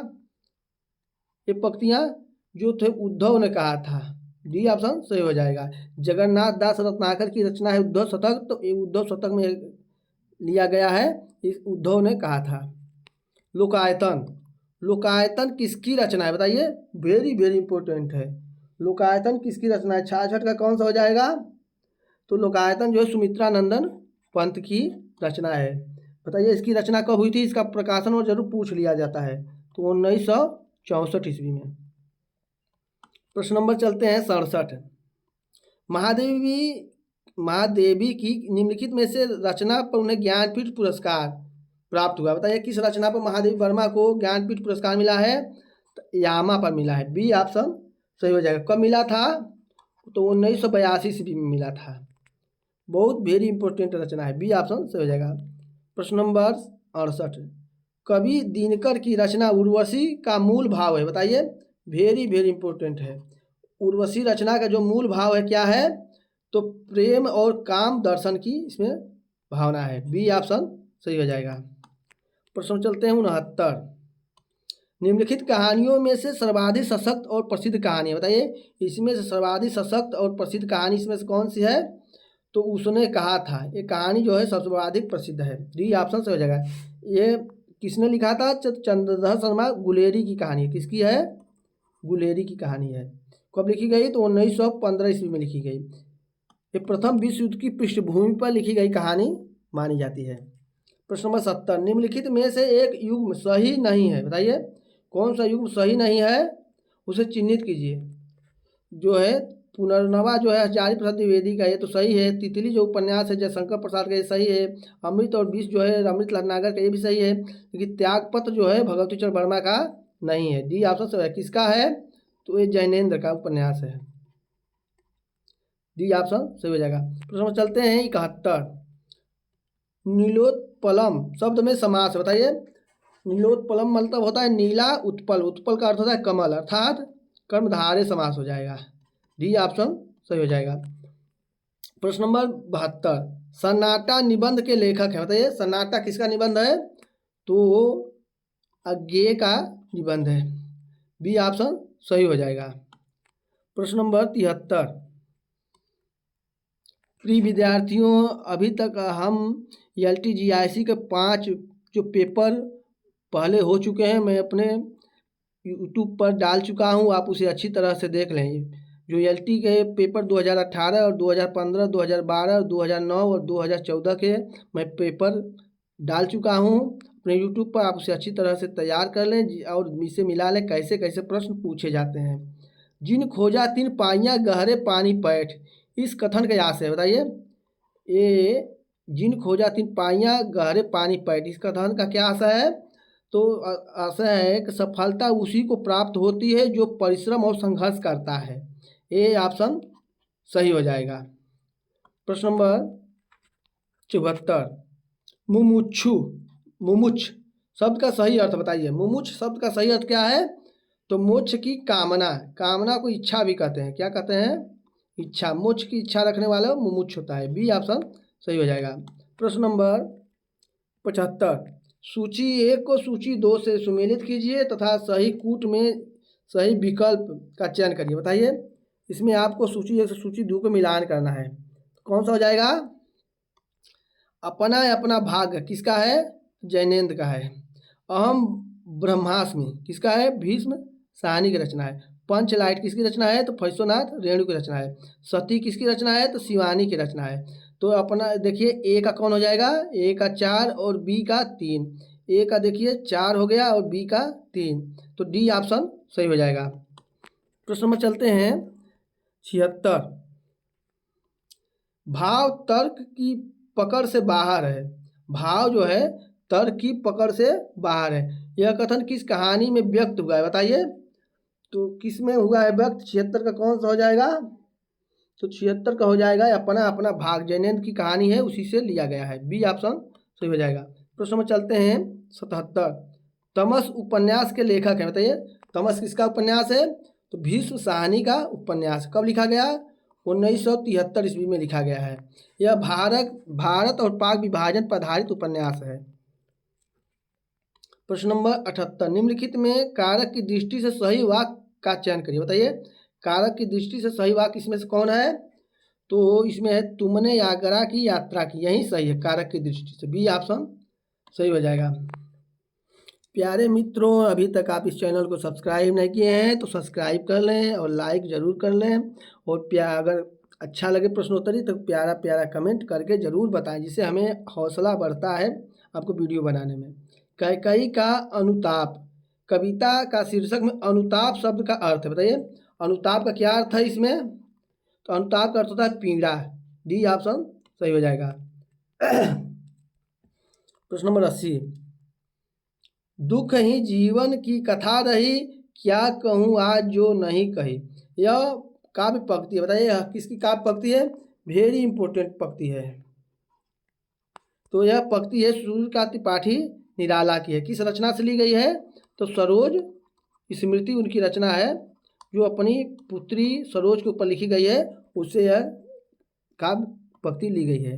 ये पंक्तियाँ जो थे उद्धव ने कहा था। डी ऑप्शन सही हो जाएगा। जगन्नाथ दास रत्नाकर की रचना है उद्धव शतक, तो ये उद्धव शतक में लिया गया है, इस उद्धव ने कहा था। लोकायतन, लोकायतन किसकी रचना है, बताइए वेरी वेरी इंपॉर्टेंट है। लोकायतन किसकी रचना है? 66 का कौन सा हो जाएगा? तो लोकायतन जो है सुमित्रा नंदन पंत की रचना है। बताइए इसकी रचना कब हुई थी? इसका प्रकाशन और जरूर पूछ लिया जाता है, तो 1964 ईस्वी में। प्रश्न नंबर चलते हैं 67। महादेवी की निम्नलिखित में से रचना पर उन्हें ज्ञानपीठ पुरस्कार प्राप्त हुआ, बताइए किस रचना पर महादेवी वर्मा को ज्ञानपीठ पुरस्कार मिला है? यामा पर मिला है। बी ऑप्शन सही हो जाएगा। कब मिला था? तो 1982 ईस्वी में मिला था। बहुत वेरी इंपॉर्टेंट रचना है। बी ऑप्शन सही हो जाएगा। प्रश्न नंबर 68, कवि दिनकर की रचना उर्वशी का मूल भाव है, बताइए। वेरी वेरी इंपॉर्टेंट है। उर्वशी रचना का जो मूल भाव है क्या है? तो प्रेम और काम दर्शन की इसमें भावना है। बी ऑप्शन सही हो जाएगा। प्रश्न चलते हैं 69, निम्नलिखित कहानियों में से सर्वाधिक सशक्त और प्रसिद्ध कहानी है, बताइए। इसमें से सर्वाधिक सशक्त और प्रसिद्ध कहानी इसमें से कौन सी है? तो उसने कहा था, ये कहानी जो है सबसे अधिक प्रसिद्ध है। डी ऑप्शन से हो जाएगा। ये किसने लिखा था? चंद्रधर शर्मा गुलेरी की कहानी है। किसकी है? गुलेरी की कहानी है। कब लिखी गई? तो 1915 ईस्वी में लिखी गई। ये प्रथम विश्व युद्ध की पृष्ठभूमि पर लिखी गई कहानी मानी जाती है। प्रश्न नंबर 70, निम्नलिखित में से एक युग्म सही नहीं है, बताइए। कौन सा युग्म सही नहीं है? उसे चिन्हित कीजिए। जो है पुनर्नवा जो है हजारी प्रसाद द्विवेदी का, ये तो सही है। तितली जो उपन्यास है जयशंकर प्रसाद का, ये सही है। अमृत और विष जो है अमृत नागर का, ये भी सही है। लेकिन त्यागपत्र जो है भगवती चरण वर्मा का नहीं है। डी ऑप्शन सही है। किसका है? तो ये जैनेन्द्र का उपन्यास है। डी ऑप्शन सही हो जाएगा। प्रश्न चलते हैं 71, नीलोत्पलम शब्द में समास है, बताइए। नीलोत्पलम मतलब होता है नीला, उत्पल, उत्पल का अर्थ होता है कमल, अर्थात कर्मधारय समास हो जाएगा। डी ऑप्शन सही हो जाएगा। प्रश्न नंबर 72, सन्नाटा निबंध के लेखक है, बताइए। सन्नाटा किसका निबंध है? तो अज्ञेय का निबंध है। बी ऑप्शन सही हो जाएगा। प्रश्न नंबर 73, प्रिय विद्यार्थियों, अभी तक हम LTGIC के 5 जो पेपर पहले हो चुके हैं, मैं अपने यूट्यूब पर डाल चुका हूं, आप उसे अच्छी तरह से देख लें। जो LT के पेपर 2018 और 2015, 2012, 2009 और 2014 के मैं पेपर डाल चुका हूं अपने यूट्यूब पर, आप उसे अच्छी तरह से तैयार कर लें और इसे मिला लें कैसे कैसे प्रश्न पूछे जाते हैं। जिन खोजा तीन पाइयाँ गहरे पानी पैठ, इस कथन का आशय है, बताइए। ये जिन खोजा तीन पाइयाँ गहरे पानी पैठ, इस कथन का क्या आशय है? तो आशय है कि सफलता उसी को प्राप्त होती है जो परिश्रम और संघर्ष करता है। ये ऑप्शन सही हो जाएगा। प्रश्न नंबर 74, मुमुक्षु, मुमुक्ष शब्द का सही अर्थ बताइए। मुमुक्ष शब्द का सही अर्थ क्या है? तो मोक्ष की कामना, कामना को इच्छा भी कहते हैं। क्या कहते हैं? इच्छा। मोक्ष की इच्छा रखने वाला मुमुक्ष होता है। बी ऑप्शन सही हो जाएगा। प्रश्न नंबर 75, सूची 1 को सूची 2 से सुमेलित कीजिए तथा सही कूट में सही विकल्प का चयन करिए, बताइए। इसमें आपको सूची 1 से सूची 2 को मिलान करना है। कौन सा हो जाएगा? अपना अपना भाग किसका है? जैनेन्द्र का है। अहम ब्रह्मास्मि किसका है? भीष्म साहनी की रचना है। पंचलाइट किसकी रचना है? तो फैसोनाथ रेणु की रचना है। सती किसकी रचना है? तो शिवानी की रचना है। तो अपना देखिए, ए का कौन हो जाएगा? ए का 4 और बी का 3। ए का देखिए 4 हो गया और बी का 3, तो डी ऑप्शन सही हो जाएगा। प्रश्न नंबर चलते हैं 76, भाव तर्क की पकड़ से बाहर है। भाव जो है तर्क की पकड़ से बाहर है। यह कथन किस कहानी में व्यक्त हुआ है, बताइए। तो किस में हुआ है व्यक्त? 76 का कौन सा हो जाएगा? तो 76 का हो जाएगा अपना अपना भाग, जैनेन्द्र की कहानी है, उसी से लिया गया है। बी ऑप्शन सही हो जाएगा। प्रश्न में चलते हैं 77, तमस उपन्यास के लेखक है, बताइए। तमस किसका उपन्यास है? तो भीष्म साहनी का उपन्यास। कब लिखा गया? 1973 ईस्वी में लिखा गया है। यह भारत और पाक विभाजन पर आधारित उपन्यास है। प्रश्न नंबर 78, निम्नलिखित में कारक की दृष्टि से सही वाक्य का चयन करिए, बताइए। कारक की दृष्टि से सही वाक्य इसमें से कौन है? तो इसमें है तुमने आगरा की यात्रा की, यही सही है कारक की दृष्टि से। बी ऑप्शन सही हो जाएगा। प्यारे मित्रों, अभी तक आप इस चैनल को सब्सक्राइब नहीं किए हैं तो सब्सक्राइब कर लें और लाइक ज़रूर कर लें। और अगर अच्छा लगे प्रश्नोत्तरी तो प्यारा प्यारा कमेंट करके ज़रूर बताएं, जिससे हमें हौसला बढ़ता है आपको वीडियो बनाने में। कैकई का अनुताप, कविता का शीर्षक में अनुताप शब्द का अर्थ है, बताइए। अनुताप का क्या अर्थ है इसमें? तो अनुताप का अर्थ होता है पीड़ा। डी ऑप्शन सही हो जाएगा। प्रश्न नंबर 80, दुख ही जीवन की कथा रही, क्या कहूँ आज जो नहीं कही। यह काव्य पंक्ति है, बताइए यह किसकी काव्य पंक्ति है। वेरी इंपॉर्टेंट पंक्ति है। तो यह पंक्ति है सूर्यकांत त्रिपाठी निराला की है। किस रचना से ली गई है, तो सरोज स्मृति उनकी रचना है, जो अपनी पुत्री सरोज के ऊपर लिखी गई है, उससे यह काव्य पंक्ति ली गई है।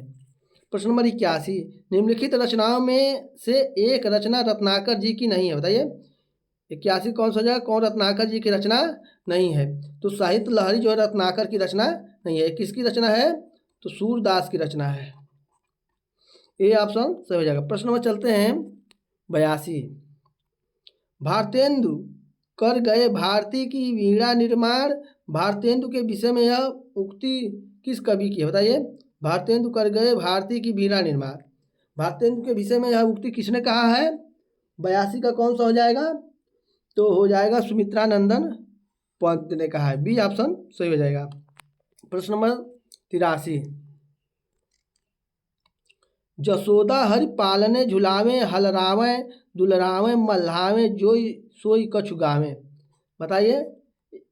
प्रश्न नंबर 81, निम्नलिखित रचनाओं में से एक रचना रत्नाकर जी की नहीं है। बताइए 81 कौन सा हो जाएगा, कौन रत्नाकर जी की रचना नहीं है। तो साहित्य लहरी जो है रत्नाकर की रचना नहीं है। किसकी रचना है, तो सूरदास की रचना है। ये ऑप्शन सही हो जाएगा। प्रश्न नंबर चलते हैं 82, भारतेंदु कर गए भारती की वीणा निर्माण। भारतेंदु के विषय में यह उक्ति किस कवि की है। बताइए भारतेंदु कर गए भारती की वीणा निर्माण, भारतेंदु के विषय में यह उक्ति किसने कहा है। 82 का कौन सा हो जाएगा, तो हो जाएगा सुमित्रा नंदन पंत ने कहा है। बी ऑप्शन सही हो जाएगा। प्रश्न नंबर 83, जसोदा हरि पालने झुलावे हलरावे दुलरावे मल्हावे जोई सोई कछु गावे। बताइए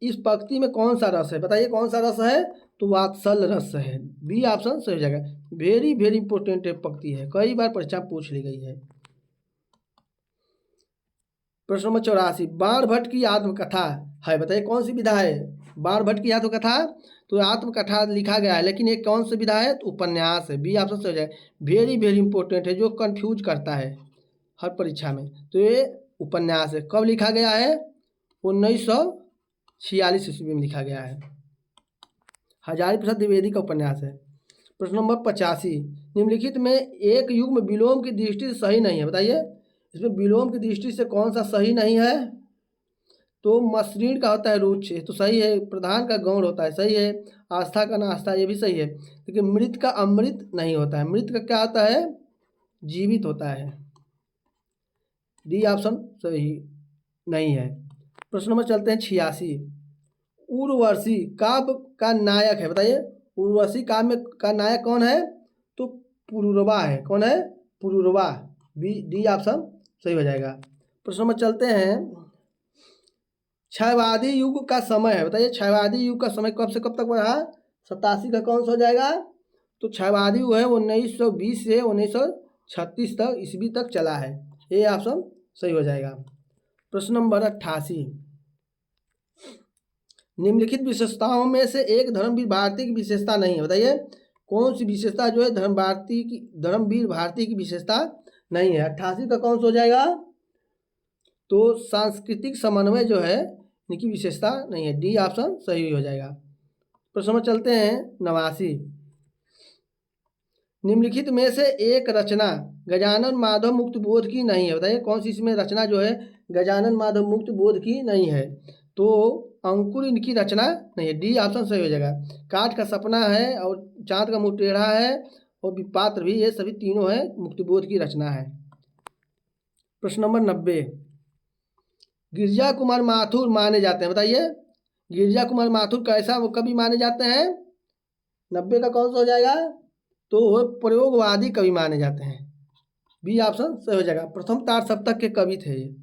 इस पंक्ति में कौन सा रस है। बताइए कौन सा रस है, तो वात्सल रस है। बी ऑप्शन सही हो जाएगा। वेरी वेरी इंपॉर्टेंट पंक्ति है, कई बार परीक्षा पूछ ली गई है। प्रश्न नंबर 84, बाणभट्ट की आत्मकथा है। बताइए कौन सी विधा है। बाणभट्ट की आत्मकथा, तो आत्मकथा लिखा गया है, लेकिन ये कौन सी विधा है, तो उपन्यास है। बी ऑप्शन सही हो जाएगा। वेरी वेरी इंपॉर्टेंट है, जो कंफ्यूज करता है हर परीक्षा में। तो ये उपन्यास है। कब लिखा गया है, 1946 ईस्वी में लिखा गया है। हजारी प्रसाद द्विवेदी का उपन्यास है। प्रश्न नंबर 85, निम्नलिखित में एक युग्म विलोम की दृष्टि से सही नहीं है। बताइए इसमें विलोम की दृष्टि से कौन सा सही नहीं है, तो मसृण का होता है रुच, तो सही है। प्रधान का गौण होता है, सही है। आस्था का नास्ता, ये भी सही है। लेकिन मृत का अमृत नहीं होता है। मृत का क्या होता है, जीवित होता है। डी ऑप्शन सही नहीं है। प्रश्न नंबर चलते हैं 86, उर्वशी काव्य का नायक है। बताइए उर्वशी काव्य का नायक कौन है, तो पुरूरवा है। कौन है, पुरूरवा। बी डी ऑप्शन सही हो जाएगा। प्रश्न नंबर चलते हैं, क्षयवादी युग का समय है। बताइए क्षयवादी युग का समय कब से कब तक रहा। 87 का कौन सा हो जाएगा, तो क्षयवादी युग है 1920 से 1936 तक ईस्वी तक चला है। ये ऑप्शन सही हो जाएगा। प्रश्न नंबर 88, निम्नलिखित विशेषताओं में से एक धर्मवीर भारती की विशेषता नहीं है। बताइए कौन सी विशेषता जो है धर्मवीर भारती की विशेषता नहीं है। 88 का कौन सा हो जाएगा, तो सांस्कृतिक समन्वय जो है इनकी विशेषता नहीं है। डी ऑप्शन सही हो जाएगा। प्रश्न में चलते हैं 89, निम्नलिखित में से एक रचना गजानन माधव मुक्त बोध की नहीं है। बताइए कौन सी इसमें रचना जो है गजानन माधव मुक्त बोध की नहीं है, तो अंकुर इनकी रचना नहीं है। डी ऑप्शन सही हो जाएगा। काठ का सपना है और चांद का मुंह टेढ़ा है और विपात्र भी, ये सभी तीनों है मुक्तिबोध की रचना है। प्रश्न नंबर 90, गिरिजा कुमार माथुर माने जाते हैं। बताइए गिरिजा कुमार माथुर कैसा कवि माने जाते हैं। 90 का कौन सा हो जाएगा, तो वो प्रयोगवादी कवि माने जाते हैं। बी ऑप्शन सही हो जाएगा। प्रथम तार सप्तक के कवि थे ये।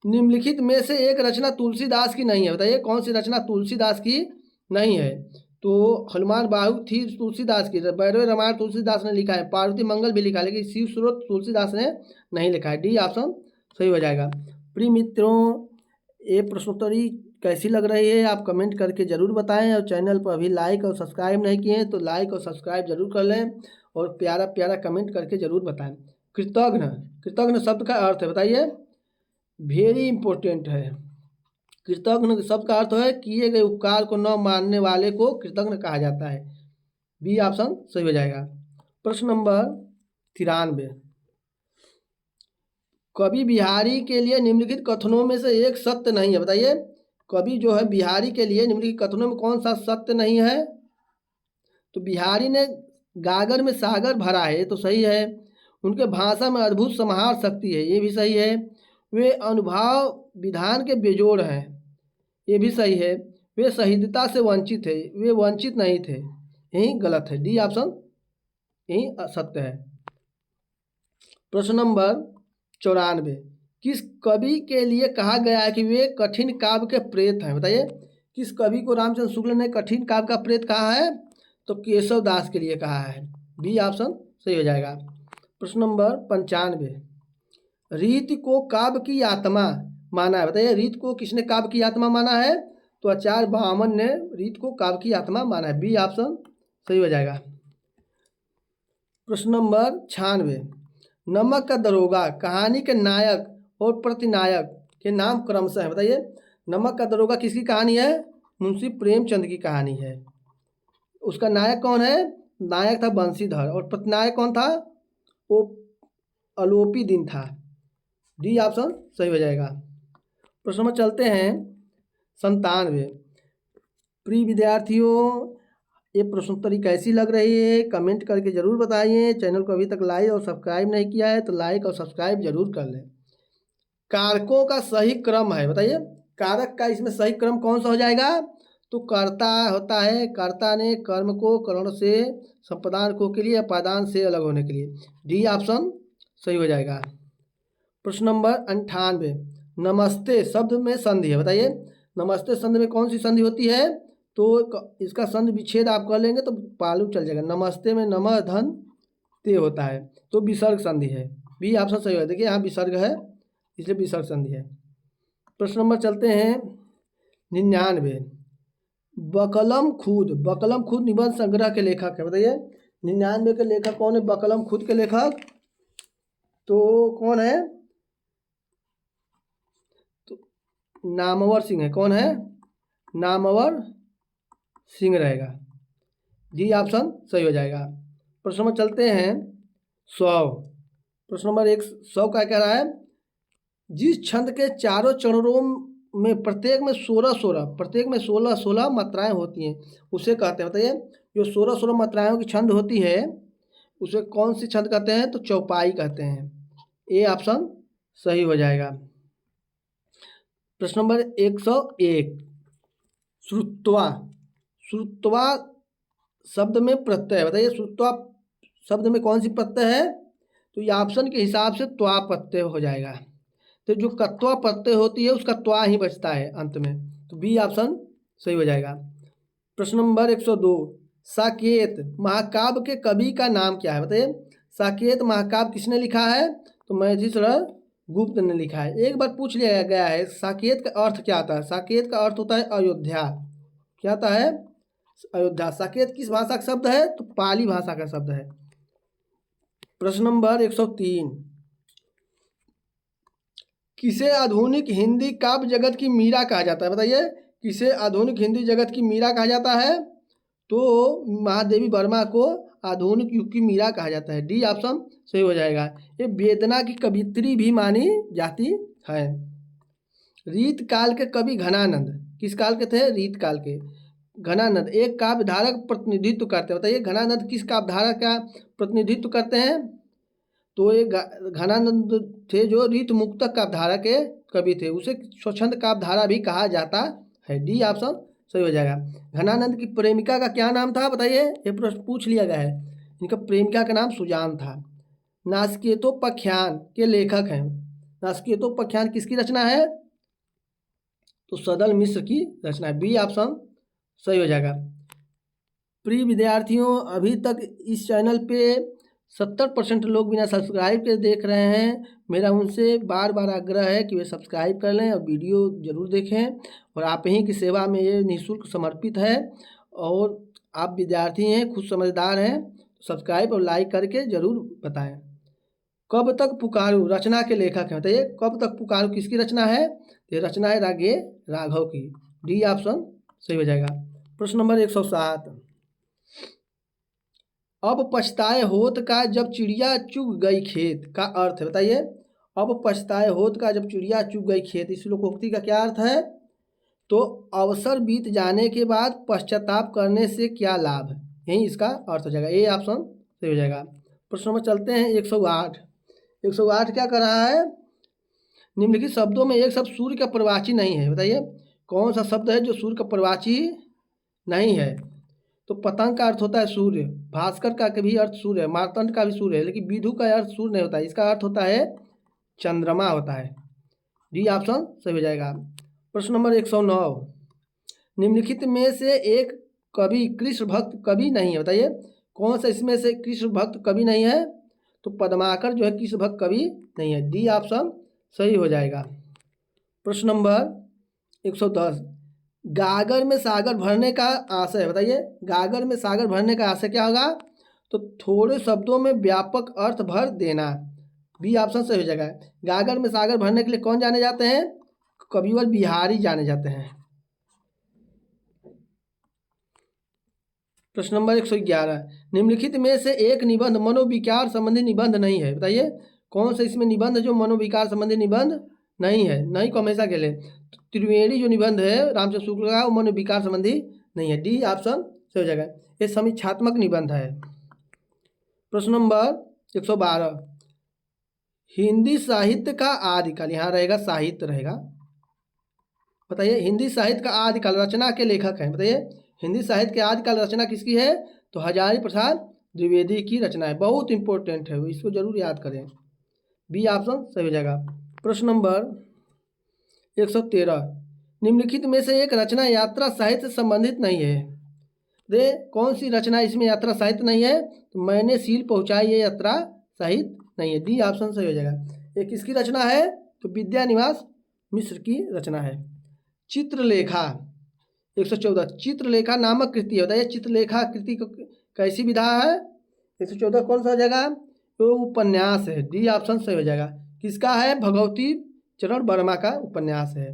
निम्नलिखित में से एक रचना तुलसीदास की नहीं है। बताइए कौन सी रचना तुलसीदास की नहीं है, तो हनुमान बाहु थी तुलसीदास की, भैरव रामायण तुलसीदास ने लिखा है, पार्वती मंगल भी लिखा है, लेकिन शिव स्रोत तुलसीदास ने नहीं लिखा है। डी ऑप्शन सही हो जाएगा। प्रिय मित्रों, ये प्रश्नोत्तरी कैसी लग रही है आप कमेंट करके ज़रूर बताएं, और चैनल पर अभी लाइक और सब्सक्राइब नहीं किए हैं तो लाइक और सब्सक्राइब जरूर कर लें, और प्यारा प्यारा कमेंट करके ज़रूर बताएं। कृतज्ञ, कृतज्ञ शब्द का अर्थ है। बताइए वेरी इंपॉर्टेंट है। कृतज्ञ शब्द का अर्थ है किए गए उपकार को न मानने वाले को कृतज्ञ कहा जाता है। बी ऑप्शन सही हो जाएगा। प्रश्न नंबर 93, कवि बिहारी के लिए निम्नलिखित कथनों में से एक सत्य नहीं है। बताइए कवि जो है बिहारी के लिए निम्नलिखित कथनों में कौन सा सत्य नहीं है, तो बिहारी ने गागर में सागर भरा है, ये तो सही है। उनके भाषा में अद्भुत समाहार शक्ति है, ये भी सही है। वे अनुभाव विधान के बेजोड़ हैं, ये भी सही है। वे शहीदता से वंचित है, वे वंचित नहीं थे, यही गलत है। डी ऑप्शन यही सत्य है। प्रश्न नंबर 94, किस कवि के लिए कहा गया है कि वे कठिन काव्य के प्रेत हैं? बताइए, किस कवि को रामचंद्र शुक्ल ने कठिन काव्य का प्रेत कहा है? तो केशव दास के लिए कहा है। बी ऑप्शन सही हो जाएगा। प्रश्न नंबर 95, रीत को काव्य की आत्मा माना है। बताइए, रीत को किसने काव्य की आत्मा माना है? तो आचार्य बामन ने रीत को काव्य की आत्मा माना है। बी ऑप्शन सही हो जाएगा। प्रश्न नंबर 96, नमक का दरोगा कहानी के नायक और प्रतिनायक के नाम क्रमशः है। बताइए, नमक का दरोगा किसकी कहानी है? मुंशी प्रेमचंद की कहानी है। उसका नायक कौन है? नायक था बंशीधर, और प्रतिनायक कौन था? वो अलोपी दिन था। डी ऑप्शन सही हो जाएगा। प्रश्न नंबर चलते हैं 97, प्रिय विद्यार्थियों, ये प्रश्नोत्तरी कैसी लग रही है कमेंट करके ज़रूर बताइए। चैनल को अभी तक लाइक और सब्सक्राइब नहीं किया है तो लाइक और सब्सक्राइब जरूर कर लें। कारकों का सही क्रम है। बताइए, कारक का इसमें सही क्रम कौन सा हो जाएगा? तो कर्ता होता है, कर्ता ने कर्म को करण से, संप्रदान को के लिए, अपादान से अलग होने के लिए। डी ऑप्शन सही हो जाएगा। प्रश्न नंबर 98, नमस्ते शब्द में संधि है। बताइए, नमस्ते संधि में कौन सी संधि होती है? तो इसका संधि विच्छेद आप कर लेंगे तो पालू चल जाएगा। नमस्ते में नमः धन ते होता है, तो विसर्ग संधि है। बी ऑप्शन सही है। देखिए यहाँ विसर्ग है इसलिए विसर्ग संधि है। प्रश्न नंबर चलते हैं 99, बकलम खुद निबंध संग्रह के लेखक है। बताइए, 99 के लेखक कौन है? बकलम खुद के लेखक तो कौन है? तो नामवर सिंह है। कौन है? नामवर सिंह रहेगा। डी ऑप्शन सही हो जाएगा। प्रश्न नंबर चलते हैं 100। प्रश्न नंबर 100 का कह रहा है, जिस छंद के चारों चरणों में प्रत्येक में 16 मात्राएं होती हैं उसे कहते हैं। बताइए, जो 16 मात्राओं की छंद होती है उसे कौन सी छंद कहते हैं? तो चौपाई कहते हैं। ए ऑप्शन सही हो जाएगा। प्रश्न नंबर 101, श्रुत्वा शब्द में प्रत्यय है। बताइए, श्रुत्वा शब्द में कौन सी प्रत्यय है? तो ये ऑप्शन के हिसाब से त्वा प्रत्यय हो जाएगा। तो जो कत्वा प्रत्यय होती है उसका त्वा ही बचता है अंत में, तो बी ऑप्शन सही हो जाएगा। प्रश्न नंबर 102, साकेत महाकाव्य के कवि का नाम क्या है? बताइए, साकेत महाकाव्य किसने लिखा है? तो महिषीधर गुप्त ने लिखा है। एक बार पूछ लिया गया है साकेत का अर्थ क्या आता है? साकेत का अर्थ होता है अयोध्या। क्या आता है? अयोध्या। साकेत किस भाषा का शब्द है? तो पाली भाषा का शब्द है। प्रश्न नंबर 103, किसे आधुनिक हिंदी काव्य जगत की मीरा कहा जाता है? बताइए, किसे आधुनिक हिंदी जगत की मीरा कहा जाता है? तो महादेवी वर्मा को आधुनिक युग की मीरा कहा जाता है। डी ऑप्शन सही हो जाएगा। ये वेदना की कवित्री भी मानी जाती है। रीत काल के कवि घनानंद किस काल के थे? रीत काल के। घनानंद एक काव्य धारा का प्रतिनिधित्व करते हैं। बताइए, घनानंद किस काव्य धारा का प्रतिनिधित्व करते हैं? तो ये घनानंद थे जो रीत मुक्तक काव्य धारा के कवि थे। उसे स्वच्छंद काव्य धारा भी कहा जाता है। डी ऑप्शन सही हो जाएगा। घनानंद की प्रेमिका का क्या नाम था? बताइए, ये प्रश्न पूछ लिया गया है। इनका प्रेमिका का नाम सुजान था। नासकेतोपाख्यान के लेखक हैं। नासकेतोपाख्यान किसकी रचना है? तो सदल मिश्र की रचना है। बी ऑप्शन सही हो जाएगा। प्रिय विद्यार्थियों, अभी तक इस चैनल पे 70% लोग बिना सब्सक्राइब के देख रहे हैं। मेरा उनसे बार बार आग्रह है कि वे सब्सक्राइब कर लें और वीडियो ज़रूर देखें, और आप ही की सेवा में ये निःशुल्क समर्पित है। और आप विद्यार्थी हैं, खुद समझदार हैं, सब्सक्राइब और लाइक करके ज़रूर बताएं। कब तक पुकारूं रचना के लेखक हैं। बताइए, कब तक पुकारूं किसकी रचना है? ये रचना है रागे राघव की। डी ऑप्शन सही हो जाएगा। प्रश्न नंबर 107, अब पछताए होत का जब चिड़िया चुग गई खेत का अर्थ है। बताइए, अब पछताए होत का जब चिड़िया चुग गई खेत, इस लोकोक्ति का क्या अर्थ है? तो अवसर बीत जाने के बाद पश्चाताप करने से क्या लाभ, यही इसका अर्थ हो जाएगा। ए ऑप्शन सही हो जाएगा। प्रश्न नंबर चलते हैं 108। 108 क्या कर रहा है? निम्नलिखित शब्दों में एक शब्द सूर्य का प्रवाची नहीं है। बताइए, कौन सा शब्द है जो सूर्य का प्रवाची नहीं है? तो पतंग का अर्थ होता है सूर्य, भास्कर का भी अर्थ सूर्य है, मार्तंड का भी सूर्य है, लेकिन विधु का अर्थ सूर्य नहीं होता है। इसका अर्थ होता है चंद्रमा होता है। डी ऑप्शन सही हो जाएगा। प्रश्न नंबर 109, निम्नलिखित में से एक कवि कृष्ण भक्त कवि नहीं है, बताइए कौन सा इसमें से कृष्ण भक्त कवि नहीं है। तो पद्माकर जो है कृष्ण भक्त कवि नहीं है, डी ऑप्शन सही हो जाएगा। प्रश्न नंबर 110, गागर में सागर भरने का आशय, बताइए गागर में सागर भरने का आशय क्या होगा। तो थोड़े शब्दों में व्यापक अर्थ भर देना, बी ऑप्शन सही हो जाएगा। गागर में सागर भरने के लिए कौन जाने जाते हैं, कविवर बिहारी जाने जाते हैं। प्रश्न नंबर 111, निम्नलिखित में से एक निबंध मनोविकार संबंधी निबंध नहीं है, बताइए कौन सा इसमें निबंध जो मनोविकार संबंधी निबंध नहीं है। नहीं को हमेशा के लिए त्रिवेणी जो निबंध है रामचंद्र शुक्ल का वो मनोविकार संबंधी नहीं है, डी ऑप्शन सही हो जाएगा। ये समीक्षात्मक निबंध है। प्रश्न नंबर 112, हिंदी साहित्य का आदिकाल, यहाँ रहेगा साहित्य रहेगा, बताइए हिंदी साहित्य का आदिकाल रचना के लेखक हैं, बताइए हिंदी साहित्य के आदिकाल रचना किसकी है। तो हजारी प्रसाद द्विवेदी की रचना है, बहुत इंपॉर्टेंट है, इसको जरूर याद करें, बी ऑप्शन सही हो जाएगा। प्रश्न नंबर 113, निम्नलिखित में से एक रचना यात्रा साहित्य से संबंधित नहीं है। दे कौन सी रचना इसमें यात्रा साहित्य नहीं है। तो मैंने सील पहुंचाई ये यात्रा साहित्य नहीं है, डी ऑप्शन सही हो जाएगा। ये किसकी रचना है। तो विद्यानिवास मिश्र की रचना है। चित्रलेखा 114, चित्रलेखा नामक कृति है, बताइए चित्रलेखा कृति कैसी विधा है। 114 कौन सा हो जाएगा, तो उपन्यास है, डी ऑप्शन सही हो जाएगा। किसका है, भगवती चरण वर्मा का उपन्यास है।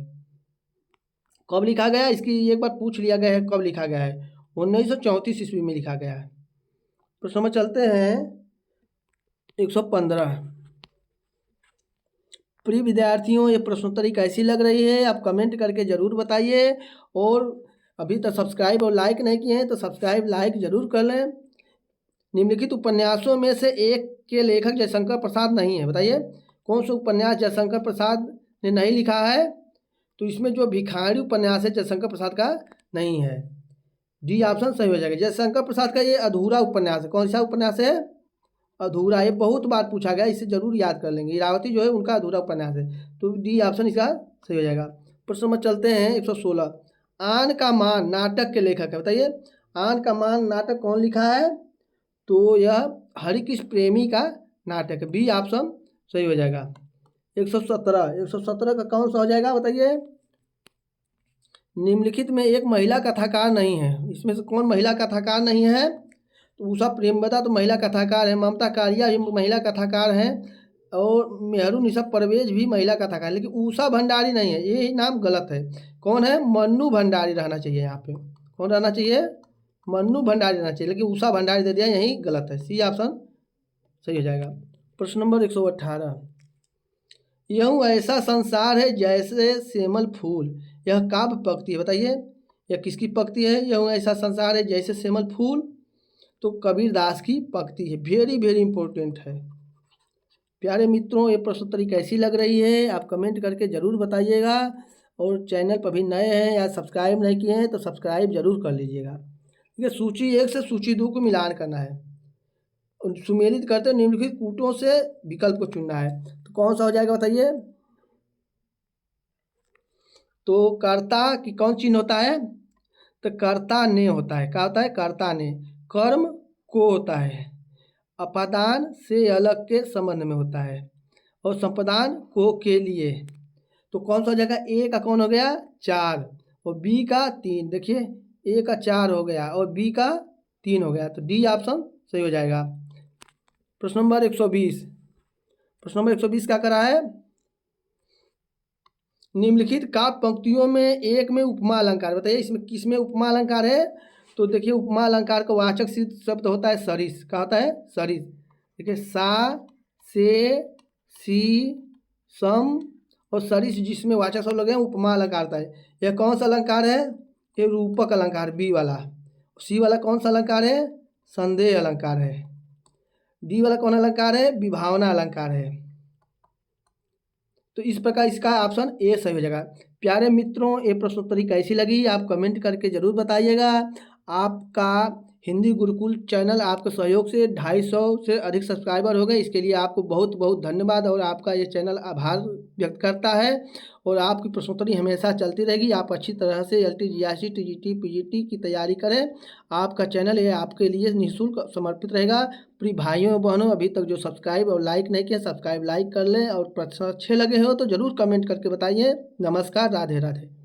कब लिखा गया, इसकी एक बार पूछ लिया गया है कब लिखा गया है, 1934 ईस्वी में लिखा गया है। प्रश्न में चलते हैं 115, प्रिय विद्यार्थियों ये प्रश्नोत्तरी कैसी लग रही है आप कमेंट करके ज़रूर बताइए, और अभी तक सब्सक्राइब और लाइक नहीं किए हैं तो सब्सक्राइब लाइक ज़रूर कर लें। निम्नलिखित उपन्यासों में से एक के लेखक जयशंकर प्रसाद नहीं है, बताइए कौन सा उपन्यास जयशंकर प्रसाद ने नहीं लिखा है। तो इसमें जो भिखारी उपन्यास है जयशंकर प्रसाद का नहीं है, डी ऑप्शन सही हो जाएगा। जयशंकर प्रसाद का ये अधूरा उपन्यास है, कौन सा उपन्यास है, अधूरा, ये बहुत बार पूछा गया, इसे जरूर याद कर लेंगे। इरावती जो है उनका अधूरा उपन्यास है, तो डी ऑप्शन इसका सही हो जाएगा। प्रश्न नंबर चलते हैं 116, आन का मान नाटक के लेखक है, बताइए आन का मान नाटक कौन लिखा है। तो यह हरिकृष्ण प्रेमी का नाटक है, बी ऑप्शन सही हो जाएगा। 117 का कौन सा हो जाएगा, बताइए निम्नलिखित में एक महिला कथाकार नहीं है, इसमें से कौन महिला कथाकार नहीं है। तो उषा प्रेमवदा तो महिला कथाकार है, ममता कालिया भी महिला कथाकार हैं, और मेहरुनिशा परवेज भी महिला कथाकार है, लेकिन उषा भंडारी नहीं है, ये नाम गलत है। कौन है, मन्नू भंडारी रहना चाहिए, यहाँ पे कौन रहना चाहिए, मन्नू भंडारी रहना चाहिए, लेकिन उषा भंडारी दे दिया, यही गलत है, सी ऑप्शन सही हो जाएगा। प्रश्न नंबर 118, यूँ ऐसा संसार है जैसे सेमल फूल, यह काव्य पंक्ति है, बताइए यह किसकी पंक्ति है। यूँ ऐसा संसार है जैसे सेमल फूल, तो कबीरदास की पंक्ति है, वेरी वेरी इंपॉर्टेंट है। प्यारे मित्रों ये प्रश्नोत्तरी कैसी लग रही है आप कमेंट करके ज़रूर बताइएगा, और चैनल पर भी नए हैं या सब्सक्राइब नहीं किए हैं तो सब्सक्राइब जरूर कर लीजिएगा। ठीक है, सूची 1 से सूची 2 को मिलान करना है, सुमेलित करते निम्नलिखित कूटों से विकल्प को चुनना है। तो कौन सा हो जाएगा बताइए। तो कर्ता की कौन चिन्ह होता है, तो कर्ता ने होता है, क्या होता है, कर्ता ने। कर्म को होता है, अपादान से अलग के संबंध में होता है, और संपादान को के लिए। तो कौन सा हो जाएगा, ए का कौन हो गया 4 और बी का 3, देखिए ए का 4 हो गया और बी का 3 हो गया, तो डी ऑप्शन सही हो जाएगा। प्रश्न नंबर 120, प्रश्न नंबर 120 क्या करा है, निम्नलिखित काव्य पंक्तियों में एक में उपमा अलंकार, बताइए इसमें किसमें उपमा अलंकार है। तो देखिए उपमा अलंकार का वाचक सिद्ध शब्द होता है सरिस, क्या होता है सरिस, देखिए सा से सी सम और सरिस जिसमें वाचक शब्द लगे हैं उपमा अलंकार होता है। यह कौन सा अलंकार है, ये रूपक अलंकार बी वाला। सी वाला कौन सा अलंकार है, संदेह अलंकार है। डी वाला कौन अलंकार है, विभावना अलंकार है। तो इस प्रकार इसका ऑप्शन ए सही हो जाएगा। प्यारे मित्रों ये प्रश्नोत्तरी कैसी लगी आप कमेंट करके ज़रूर बताइएगा। आपका हिंदी गुरुकुल चैनल आपके सहयोग से 250 से अधिक सब्सक्राइबर हो गए। इसके लिए आपको बहुत बहुत धन्यवाद और आपका ये चैनल आभार व्यक्त करता है और आपकी प्रश्नोत्तरी हमेशा चलती रहेगी। आप अच्छी तरह से LT GRC TGT PGT की तैयारी करें। आपका चैनल ये आपके लिए निःशुल्क समर्पित रहेगा। प्रिय भाइयों बहनों, अभी तक जो सब्सक्राइब और लाइक नहीं किया, सब्सक्राइब लाइक कर लें और प्रश्न अच्छे लगे हो तो ज़रूर कमेंट करके बताइए। नमस्कार, राधे राधे।